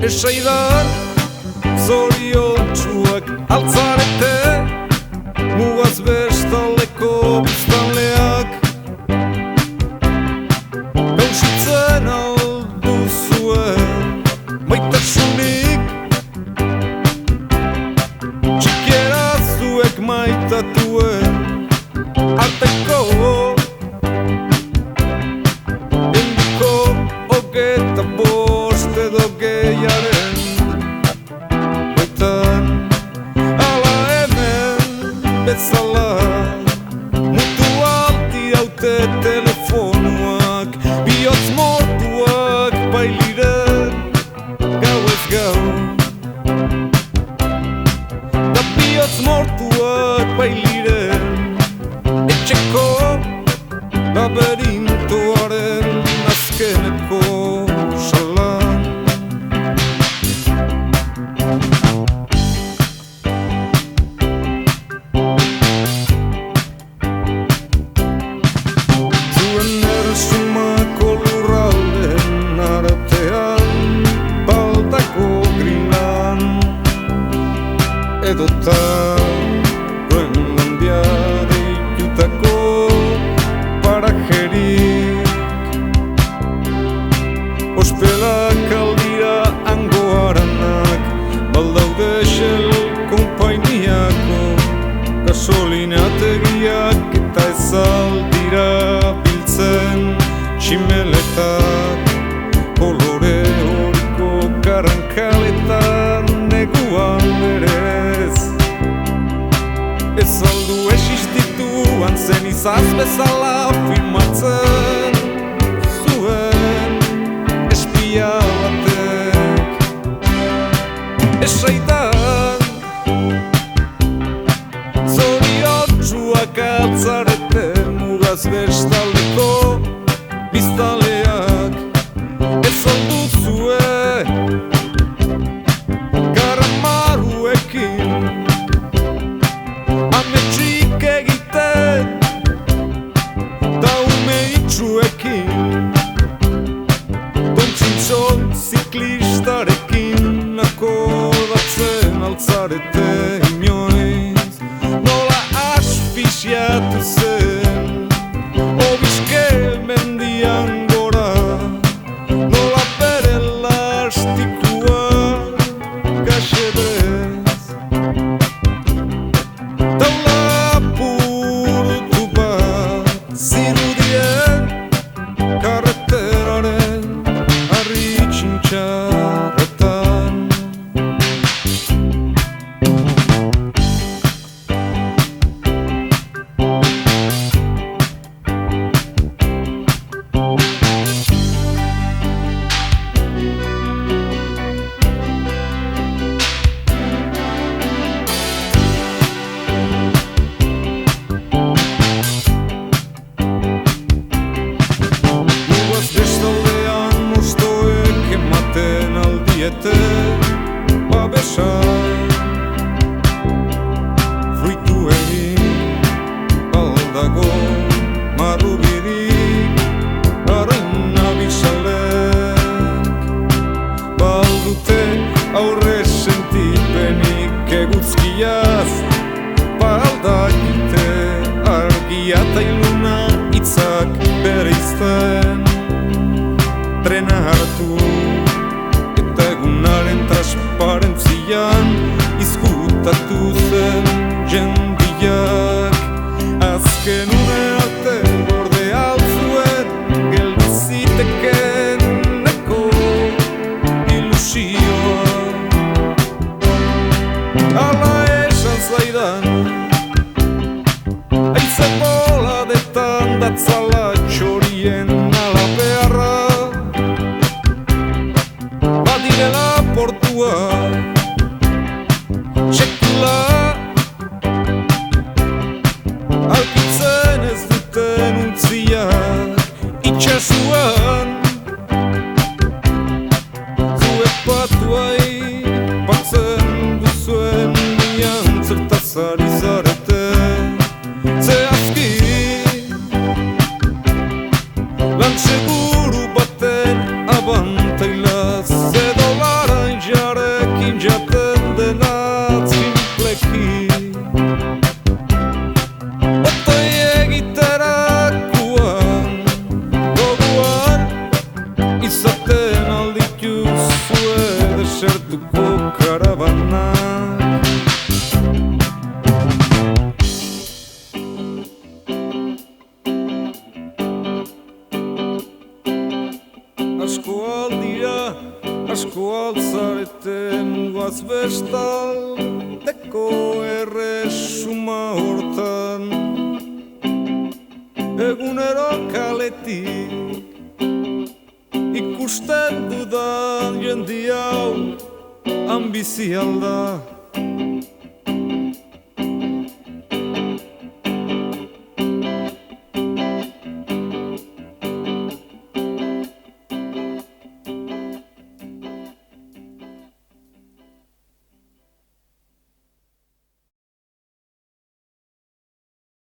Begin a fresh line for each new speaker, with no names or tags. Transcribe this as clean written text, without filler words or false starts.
Esaidan zoriontsuak altzarete, mugaz bestaleko biztanleak. Gauzitzen alduzuen maitasunik, txikiera zuek maitatuen arteko. Endiko hogeta bost edo gehiaren baitan, ala hemen bezala mutu alti haute telefonuak, bihotz mortuak bailiren gau ez gau. Da bihotz mortuak bailiren etxeko laberintoaren azkeneko salan. Zuen erresumako lurralden artean baldako Greenland edotan Groenlandia deitutako parajerik. Ospelak aldira hango haranak, baldaude Shell konpainiako gasolinategiak, eta ez aldira biltzen tximeletak kolore horiko karrankaletan neguan berez. Ez aldu existituan zen izaz bezala filmatzen zuen espia batek. Esaitan zoriontsuak altzarete, mugaz bestaldeko biztanleak. Ez alduzue karamaruekin ametsik egiten, da ume itxuekin, tontzintxon ziklistarekin akodatzen altzarete inoiz. Nola asfixiatu zen obiske mendian gora, nola bere lastikua gaxedez. Taula apurtu bat zirudien karreteraren harri txintxarretan. Mugaz bestaldean mostoek ematen aldiete babesa fruitu egin baldago marrubirik haren abisalek. Baldute aurre sentipenik eguzkiaz, baldakite argia eta iluna hitzak bereizten. Trena hartu eta egunaren transparentzian izkutatu zen jendiak. Azken une arte gorde altzuen geldi zitekeneko ilusioa. Ala esan zaidan haize boladetan datzala txorien ala beharra, badirela portua txekula alkitzen ez duten untziak itxasuan. Zue patuai batzen duzuen bian zertazari zarete. Zehazki lan seguru baten abantailaz edo larain asko altzareten guaz bestaldeko erresuma hortan. Egunero kaletik ikusten dudan jendi hau ambizialda.